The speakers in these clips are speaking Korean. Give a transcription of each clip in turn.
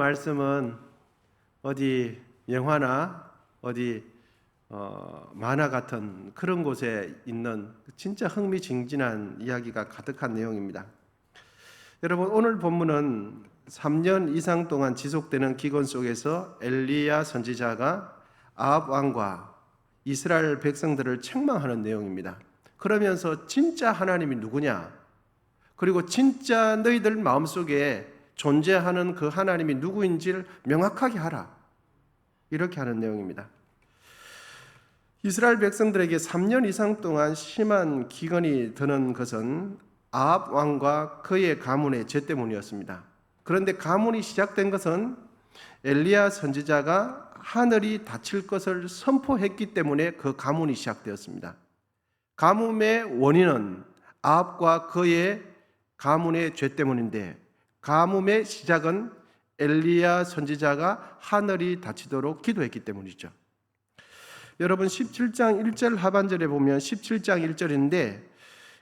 말씀은 어디 영화나 어디 만화 같은 그런 곳에 있는 진짜 흥미진진한 이야기가 가득한 내용입니다. 여러분, 오늘 본문은 3년 이상 동안 지속되는 기근 속에서 엘리야 선지자가 아합 왕과 이스라엘 백성들을 책망하는 내용입니다. 그러면서 진짜 하나님이 누구냐, 그리고 진짜 너희들 마음속에 존재하는 그 하나님이 누구인지를 명확하게 하라, 이렇게 하는 내용입니다. 이스라엘 백성들에게 3년 이상 동안 심한 기근이 드는 것은 아합 왕과 그의 가문의 죄 때문이었습니다. 그런데 가문이 시작된 것은 엘리야 선지자가 하늘이 닫힐 것을 선포했기 때문에 그 가문이 시작되었습니다. 가뭄의 원인은 아합과 그의 가문의 죄 때문인데, 가뭄의 시작은 엘리야 선지자가 하늘이 닫히도록 기도했기 때문이죠. 여러분, 17장 1절 하반절에 보면 17장 1절인데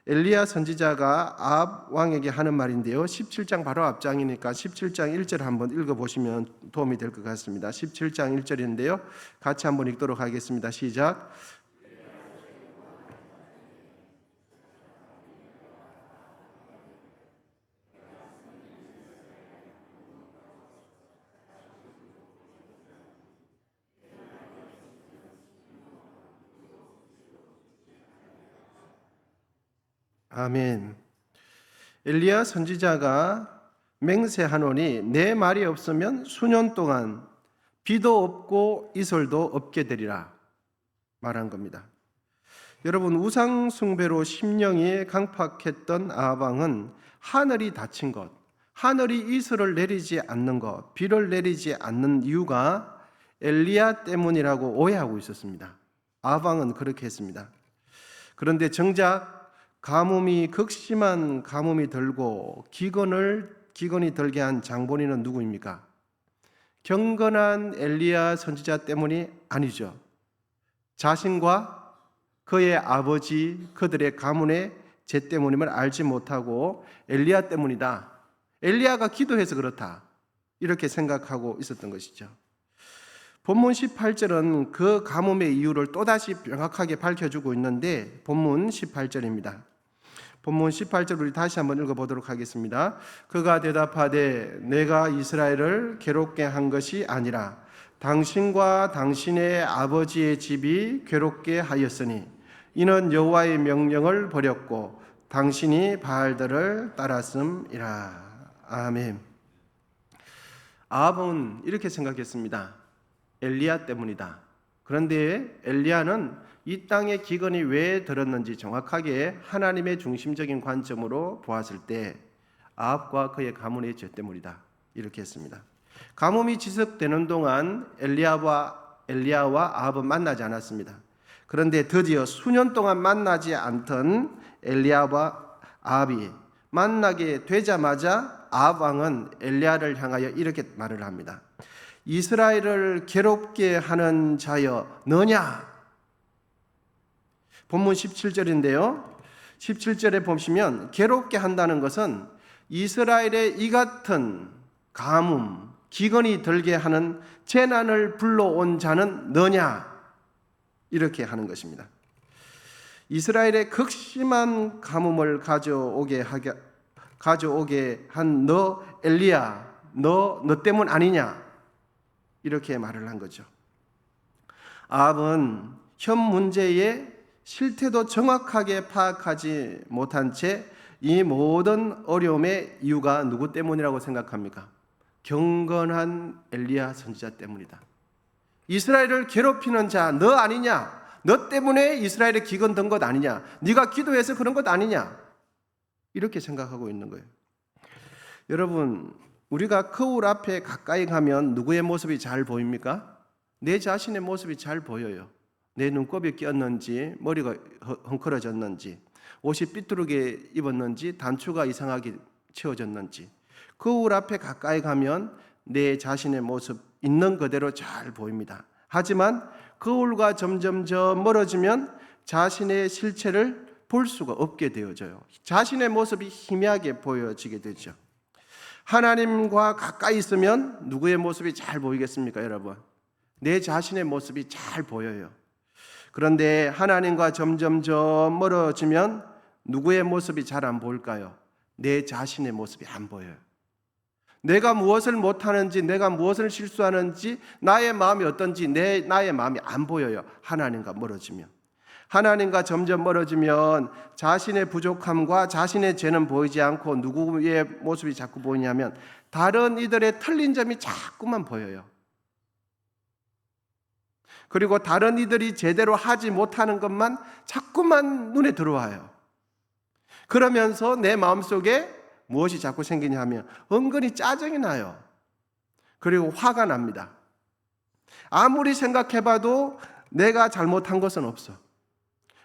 엘리야 선지자가 아합 왕에게 하는 말인데요, 17장 바로 앞장이니까 17장 1절 한번 읽어보시면 도움이 될 것 같습니다. 17장 1절인데요, 같이 한번 읽도록 하겠습니다. 시작. 아멘. 엘리야 선지자가 맹세하노니 내 말이 없으면 수년 동안 비도 없고 이슬도 없게 되리라 말한 겁니다. 여러분, 우상 숭배로 심령이 강팍했던 아합 왕은 하늘이 닫힌 것, 하늘이 이슬을 내리지 않는 것, 비를 내리지 않는 이유가 엘리야 때문이라고 오해하고 있었습니다. 아합 왕은 그렇게 했습니다. 그런데 정작 가뭄이, 극심한 가뭄이 들고 기근이 들게 한 장본인은 누구입니까? 경건한 엘리야 선지자 때문이 아니죠. 자신과 그의 아버지, 그들의 가문의 죄 때문임을 알지 못하고 엘리야 때문이다, 엘리야가 기도해서 그렇다, 이렇게 생각하고 있었던 것이죠. 본문 18절은 그 가뭄의 이유를 또다시 명확하게 밝혀주고 있는데, 본문 18절입니다. 본문 18절 우리 다시 한번 읽어보도록 하겠습니다. 그가 대답하되 내가 이스라엘을 괴롭게 한 것이 아니라 당신과 당신의 아버지의 집이 괴롭게 하였으니 이는 여호와의 명령을 버렸고 당신이 바알들을 따랐음이라. 아멘. 아합은 이렇게 생각했습니다. 엘리야 때문이다. 그런데 엘리야는 이 땅에 기근이 왜 들었는지 정확하게 하나님의 중심적인 관점으로 보았을 때 아합과 그의 가문의 죄 때문이다, 이렇게 했습니다. 가뭄이 지속되는 동안 엘리야와 아합은 만나지 않았습니다. 그런데 드디어 수년 동안 만나지 않던 엘리야와 아합이 만나게 되자마자 아합 왕은 엘리야를 향하여 이렇게 말을 합니다. 이스라엘을 괴롭게 하는 자여 너냐? 본문 17절인데요, 17절에 보시면 괴롭게 한다는 것은 이스라엘의 이 같은 가뭄, 기근이 들게 하는 재난을 불러온 자는 너냐, 이렇게 하는 것입니다. 이스라엘의 극심한 가뭄을 가져오게 한 너 엘리야, 너 때문 아니냐, 이렇게 말을 한 거죠. 아합은 현 문제의 실태도 정확하게 파악하지 못한 채 이 모든 어려움의 이유가 누구 때문이라고 생각합니까? 경건한 엘리야 선지자 때문이다. 이스라엘을 괴롭히는 자 너 아니냐? 너 때문에 이스라엘의 기근 든 것 아니냐? 네가 기도해서 그런 것 아니냐? 이렇게 생각하고 있는 거예요. 여러분, 우리가 거울 앞에 가까이 가면 누구의 모습이 잘 보입니까? 내 자신의 모습이 잘 보여요. 내 눈곱이 꼈는지, 머리가 헝클어졌는지, 옷이 삐뚤게 입었는지, 단추가 이상하게 채워졌는지. 거울 앞에 가까이 가면 내 자신의 모습 있는 그대로 잘 보입니다. 하지만 거울과 점점점 멀어지면 자신의 실체를 볼 수가 없게 되어져요. 자신의 모습이 희미하게 보여지게 되죠. 하나님과 가까이 있으면 누구의 모습이 잘 보이겠습니까, 여러분? 내 자신의 모습이 잘 보여요. 그런데 하나님과 점점점 멀어지면 누구의 모습이 잘 안 보일까요? 내 자신의 모습이 안 보여요. 내가 무엇을 못하는지, 내가 무엇을 실수하는지, 나의 마음이 어떤지 나의 마음이 안 보여요. 하나님과 멀어지면. 하나님과 점점 멀어지면 자신의 부족함과 자신의 죄는 보이지 않고 누구의 모습이 자꾸 보이냐면 다른 이들의 틀린 점이 자꾸만 보여요. 그리고 다른 이들이 제대로 하지 못하는 것만 자꾸만 눈에 들어와요. 그러면서 내 마음속에 무엇이 자꾸 생기냐 하면 은근히 짜증이 나요. 그리고 화가 납니다. 아무리 생각해봐도 내가 잘못한 것은 없어.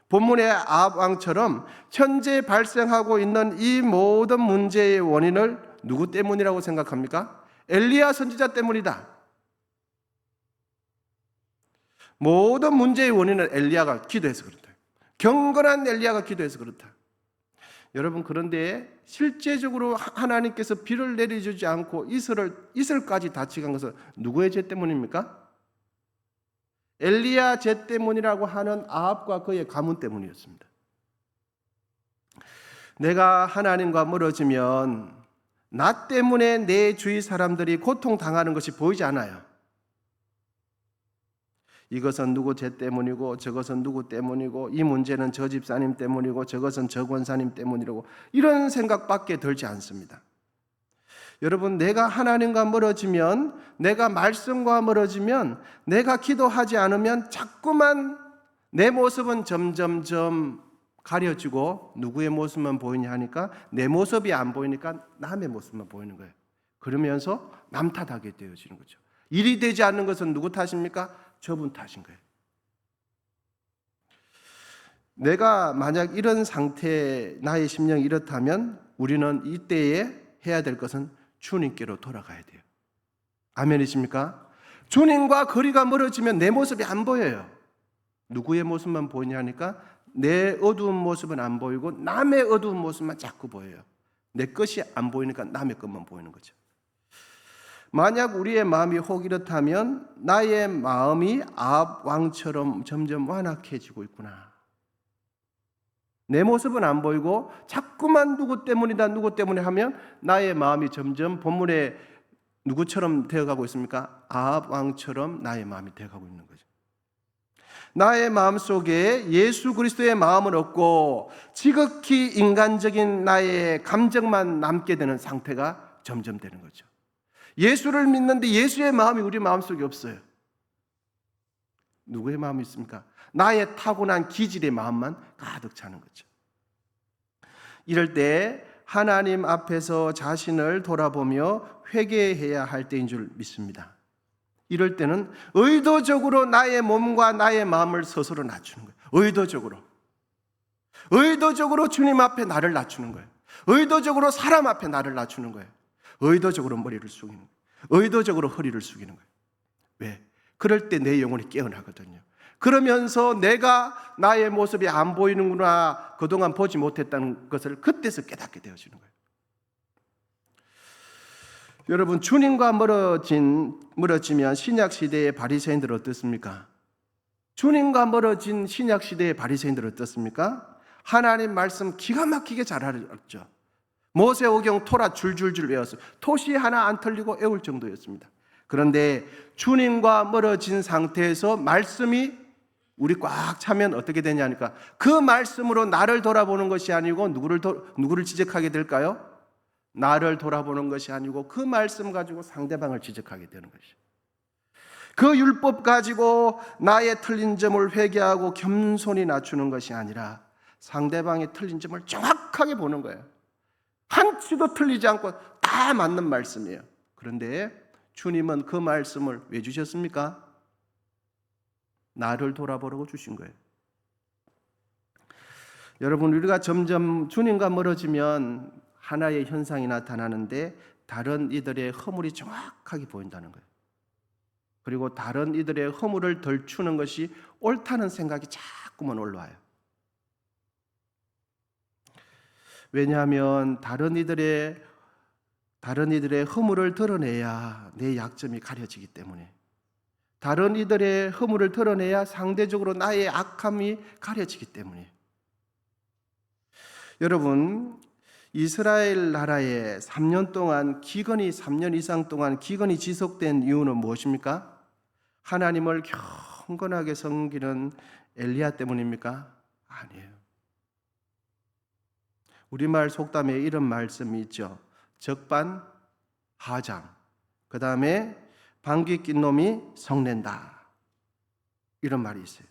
본문의 아합 왕처럼 현재 발생하고 있는 이 모든 문제의 원인을 누구 때문이라고 생각합니까? 엘리야 선지자 때문이다. 모든 문제의 원인은 엘리야가 기도해서 그렇다. 경건한 엘리야가 기도해서 그렇다. 여러분, 그런데 실제적으로 하나님께서 비를 내려주지 않고 이슬까지 다치게 한 것은 누구의 죄 때문입니까? 엘리야 죄 때문이라고 하는 아합과 그의 가문 때문이었습니다. 내가 하나님과 멀어지면 나 때문에 내 주위 사람들이 고통당하는 것이 보이지 않아요. 이것은 누구 죄 때문이고 저것은 누구 때문이고 이 문제는 저 집사님 때문이고 저것은 저 권사님 때문이라고 이런 생각밖에 들지 않습니다. 여러분, 내가 하나님과 멀어지면, 내가 말씀과 멀어지면, 내가 기도하지 않으면 자꾸만 내 모습은 점점점 가려지고 누구의 모습만 보이냐 하니까 내 모습이 안 보이니까 남의 모습만 보이는 거예요. 그러면서 남 탓하게 되어지는 거죠. 일이 되지 않는 것은 누구 탓입니까? 저분 탓인 거예요. 내가 만약 이런 상태에 나의 심령이 이렇다면 우리는 이때에 해야 될 것은 주님께로 돌아가야 돼요. 아멘이십니까? 주님과 거리가 멀어지면 내 모습이 안 보여요. 누구의 모습만 보이냐 하니까 내 어두운 모습은 안 보이고 남의 어두운 모습만 자꾸 보여요. 내 것이 안 보이니까 남의 것만 보이는 거죠. 만약 우리의 마음이 혹 이렇다면 나의 마음이 아합 왕처럼 점점 완악해지고 있구나. 내 모습은 안 보이고 자꾸만 누구 때문이다 누구 때문에 하면 나의 마음이 점점 본문에 누구처럼 되어가고 있습니까? 아합 왕처럼 나의 마음이 되어가고 있는 거죠. 나의 마음속에 예수 그리스도의 마음을 얻고 지극히 인간적인 나의 감정만 남게 되는 상태가 점점 되는 거죠. 예수를 믿는데 예수의 마음이 우리 마음속에 없어요. 누구의 마음이 있습니까? 나의 타고난 기질의 마음만 가득 차는 거죠. 이럴 때 하나님 앞에서 자신을 돌아보며 회개해야 할 때인 줄 믿습니다. 이럴 때는 의도적으로 나의 몸과 나의 마음을 스스로 낮추는 거예요. 의도적으로 주님 앞에 나를 낮추는 거예요. 의도적으로 사람 앞에 나를 낮추는 거예요. 의도적으로 머리를 숙이는 거예요. 의도적으로 허리를 숙이는 거예요. 왜? 그럴 때 내 영혼이 깨어나거든요. 그러면서 내가 나의 모습이 안 보이는구나, 그동안 보지 못했다는 것을 그때서 깨닫게 되어지는 거예요. 여러분, 주님과 멀어지면 신약시대의 바리새인들은 어떻습니까? 주님과 멀어진 신약시대의 바리새인들은 어떻습니까? 하나님 말씀 기가 막히게 잘 알았죠. 모세오경 토라 줄줄줄 외웠어요. 토시 하나 안 틀리고 외울 정도였습니다. 그런데 주님과 멀어진 상태에서 말씀이 우리 꽉 차면 어떻게 되냐니까 그 말씀으로 나를 돌아보는 것이 아니고 누구를 지적하게 될까요? 나를 돌아보는 것이 아니고 그 말씀 가지고 상대방을 지적하게 되는 것이죠. 그 율법 가지고 나의 틀린 점을 회개하고 겸손히 낮추는 것이 아니라 상대방의 틀린 점을 정확하게 보는 거예요. 한치도 틀리지 않고 다 맞는 말씀이에요. 그런데 주님은 그 말씀을 왜 주셨습니까? 나를 돌아보라고 주신 거예요. 여러분, 우리가 점점 주님과 멀어지면 하나의 현상이 나타나는데 다른 이들의 허물이 정확하게 보인다는 거예요. 그리고 다른 이들의 허물을 덜추는 것이 옳다는 생각이 자꾸만 올라와요. 왜냐하면 다른 이들의 다른 이들의 허물을 드러내야 내 약점이 가려지기 때문에, 다른 이들의 허물을 드러내야 상대적으로 나의 악함이 가려지기 때문에. 여러분, 이스라엘 나라에 3년 동안 기근이 3년 이상 동안 기근이 지속된 이유는 무엇입니까? 하나님을 경건하게 섬기는 엘리야 때문입니까? 아니에요. 우리말 속담에 이런 말씀이 있죠. 적반하장. 그 다음에 방귀 낀 놈이 성낸다. 이런 말이 있어요.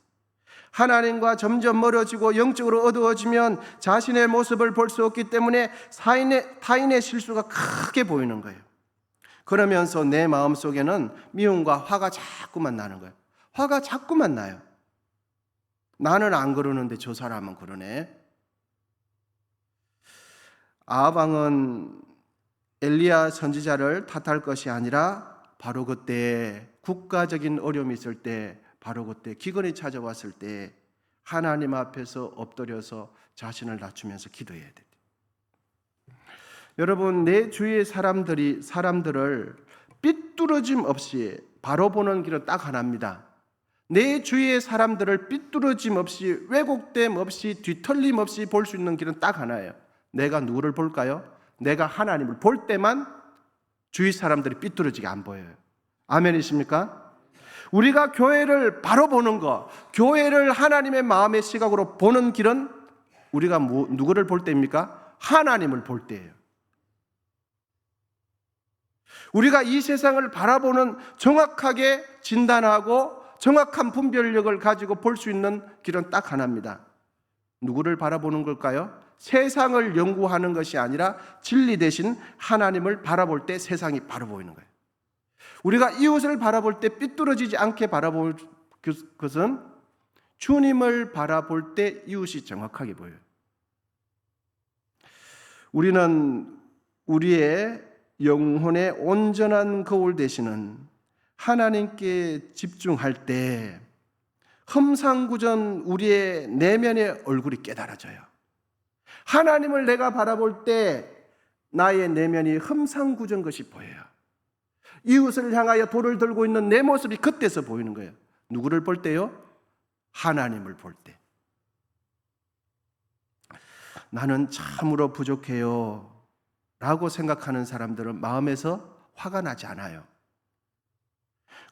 하나님과 점점 멀어지고 영적으로 어두워지면 자신의 모습을 볼 수 없기 때문에 타인의 실수가 크게 보이는 거예요. 그러면서 내 마음속에는 미움과 화가 자꾸만 나는 거예요. 화가 자꾸만 나요. 나는 안 그러는데 저 사람은 그러네. 아합 왕은 엘리야 선지자를 탓할 것이 아니라 바로 그때 국가적인 어려움이 있을 때, 바로 그때 기근이 찾아왔을 때 하나님 앞에서 엎드려서 자신을 낮추면서 기도해야 돼요. 여러분, 내 주위의 사람들을 삐뚤어짐 없이 바로 보는 길은 딱 하나입니다. 내 주위의 사람들을 삐뚤어짐 없이 왜곡됨 없이 뒤틀림 없이 볼 수 있는 길은 딱 하나예요. 내가 누구를 볼까요? 내가 하나님을 볼 때만 주위 사람들이 삐뚤어지게 안 보여요. 아멘이십니까? 우리가 교회를 바로 보는 것, 교회를 하나님의 마음의 시각으로 보는 길은 우리가 누구를 볼 때입니까? 하나님을 볼 때예요. 우리가 이 세상을 바라보는, 정확하게 진단하고 정확한 분별력을 가지고 볼 수 있는 길은 딱 하나입니다. 누구를 바라보는 걸까요? 세상을 연구하는 것이 아니라 진리 대신 하나님을 바라볼 때 세상이 바로 보이는 거예요. 우리가 이웃을 바라볼 때 삐뚤어지지 않게 바라볼 것은 주님을 바라볼 때 이웃이 정확하게 보여요. 우리는 우리의 영혼의 온전한 거울 되시는 하나님께 집중할 때 험상궂은 우리의 내면의 얼굴이 깨달아져요. 하나님을 내가 바라볼 때 나의 내면이 험상궂은 것이 보여요. 이웃을 향하여 돌을 들고 있는 내 모습이 그때서 보이는 거예요. 누구를 볼 때요? 하나님을 볼 때. 나는 참으로 부족해요 라고 생각하는 사람들은 마음에서 화가 나지 않아요.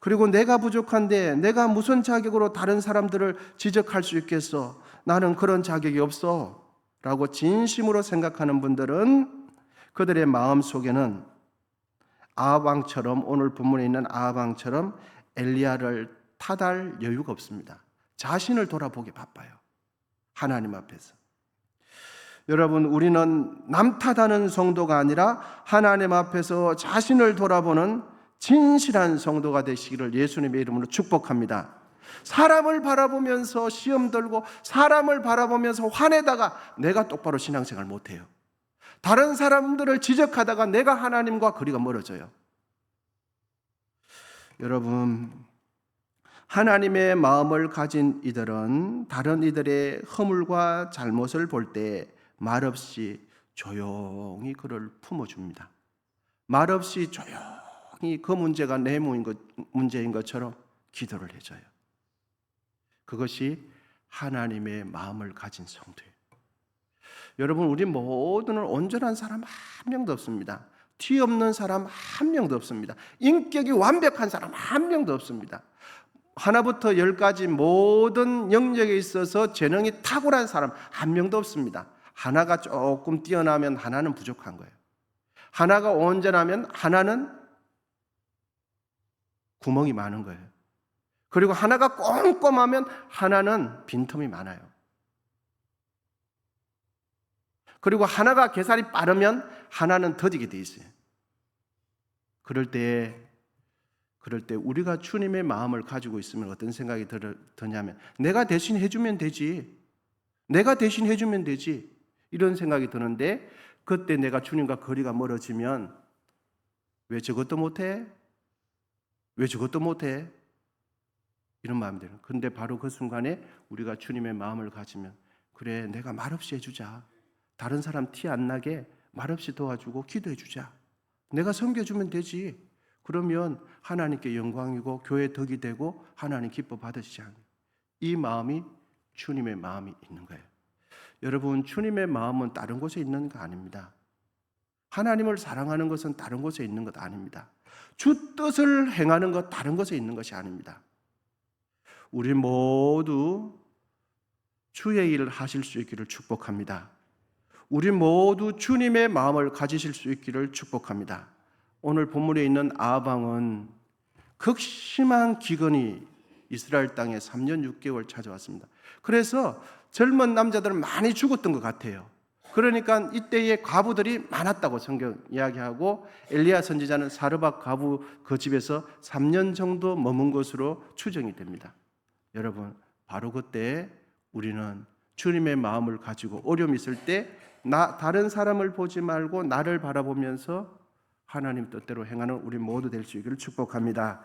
그리고 내가 부족한데 내가 무슨 자격으로 다른 사람들을 지적할 수 있겠어? 나는 그런 자격이 없어 라고 진심으로 생각하는 분들은 그들의 마음속에는 아합 왕처럼, 오늘 본문에 있는 아합 왕처럼 엘리야를 탓할 여유가 없습니다. 자신을 돌아보기 바빠요. 하나님 앞에서. 여러분, 우리는 남 탓하는 성도가 아니라 하나님 앞에서 자신을 돌아보는 진실한 성도가 되시기를 예수님의 이름으로 축복합니다. 사람을 바라보면서 시험 들고 사람을 바라보면서 화내다가 내가 똑바로 신앙생활 못해요. 다른 사람들을 지적하다가 내가 하나님과 거리가 멀어져요. 여러분, 하나님의 마음을 가진 이들은 다른 이들의 허물과 잘못을 볼 때 말없이 조용히 그를 품어줍니다. 말없이 조용히 그 문제가 내 문제인 것처럼 기도를 해줘요. 그것이 하나님의 마음을 가진 성도예요. 여러분, 우리 모두는 온전한 사람 한 명도 없습니다. 티 없는 사람 한 명도 없습니다. 인격이 완벽한 사람 한 명도 없습니다. 하나부터 10까지 모든 영역에 있어서 재능이 탁월한 사람 한 명도 없습니다. 하나가 조금 뛰어나면 하나는 부족한 거예요. 하나가 온전하면 하나는 구멍이 많은 거예요. 그리고 하나가 꼼꼼하면 하나는 빈틈이 많아요. 그리고 하나가 계산이 빠르면 하나는 더디게 돼 있어요. 그럴 때 우리가 주님의 마음을 가지고 있으면 어떤 생각이 드냐면 내가 대신 해주면 되지. 내가 대신 해주면 되지. 이런 생각이 드는데 그때 내가 주님과 거리가 멀어지면 왜 저것도 못해? 왜 저것도 못해? 이런 마음이 들어요. 그런데 바로 그 순간에 우리가 주님의 마음을 가지면 그래, 내가 말없이 해주자. 다른 사람 티 안 나게 말없이 도와주고 기도해 주자. 내가 섬겨주면 되지. 그러면 하나님께 영광이고 교회 덕이 되고 하나님 기뻐 받으시지 않아요. 이 마음이 주님의 마음이 있는 거예요. 여러분, 주님의 마음은 다른 곳에 있는 거 아닙니다. 하나님을 사랑하는 것은 다른 곳에 있는 것 아닙니다. 주 뜻을 행하는 것 다른 곳에 있는 것이 아닙니다. 우리 모두 주의 일을 하실 수 있기를 축복합니다. 우리 모두 주님의 마음을 가지실 수 있기를 축복합니다. 오늘 본문에 있는 아방은 극심한 기근이 이스라엘 땅에 3년 6개월 찾아왔습니다. 그래서 젊은 남자들은 많이 죽었던 것 같아요. 그러니까 이때에 과부들이 많았다고 성경 이야기하고, 엘리야 선지자는 사르밧 과부 그 집에서 3년 정도 머문 것으로 추정이 됩니다. 여러분, 바로 그때 우리는 주님의 마음을 가지고 어려움이 있을 때 다른 사람을 보지 말고 나를 바라보면서 하나님 뜻대로 행하는 우리 모두 될 수 있기를 축복합니다.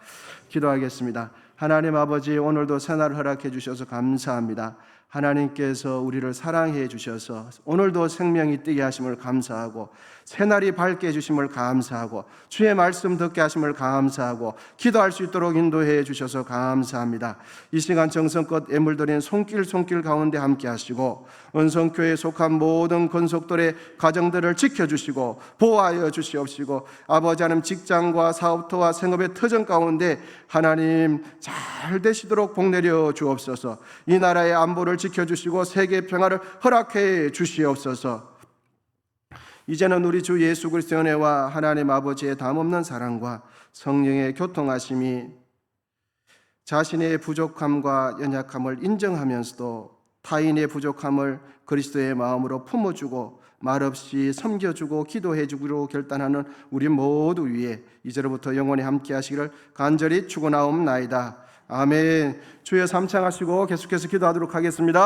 기도하겠습니다. 하나님 아버지, 오늘도 새날을 허락해 주셔서 감사합니다. 하나님께서 우리를 사랑해 주셔서 오늘도 생명이 뛰게 하심을 감사하고, 새날이 밝게 해주심을 감사하고, 주의 말씀 듣게 하심을 감사하고, 기도할 수 있도록 인도해 주셔서 감사합니다. 이 시간 정성껏 예물드린 손길 가운데 함께 하시고, 은성교회에 속한 모든 권속들의 가정들을 지켜주시고 보호하여 주시옵시고, 아버지 하나님 직장과 사업터와 생업의 터전 가운데 하나님 잘 되시도록 복내려 주옵소서. 이 나라의 안보를 지켜주시고 세계 평화를 허락해 주시옵소서. 이제는 우리 주 예수 그리스도의 은혜와 하나님 아버지의 담없는 사랑과 성령의 교통하심이 자신의 부족함과 연약함을 인정하면서도 타인의 부족함을 그리스도의 마음으로 품어주고 말없이 섬겨주고 기도해주기로 결단하는 우리 모두 위에 이제로부터 영원히 함께 하시기를 간절히 축원하옵나이다. 아멘. 주여 삼창하시고 계속해서 기도하도록 하겠습니다.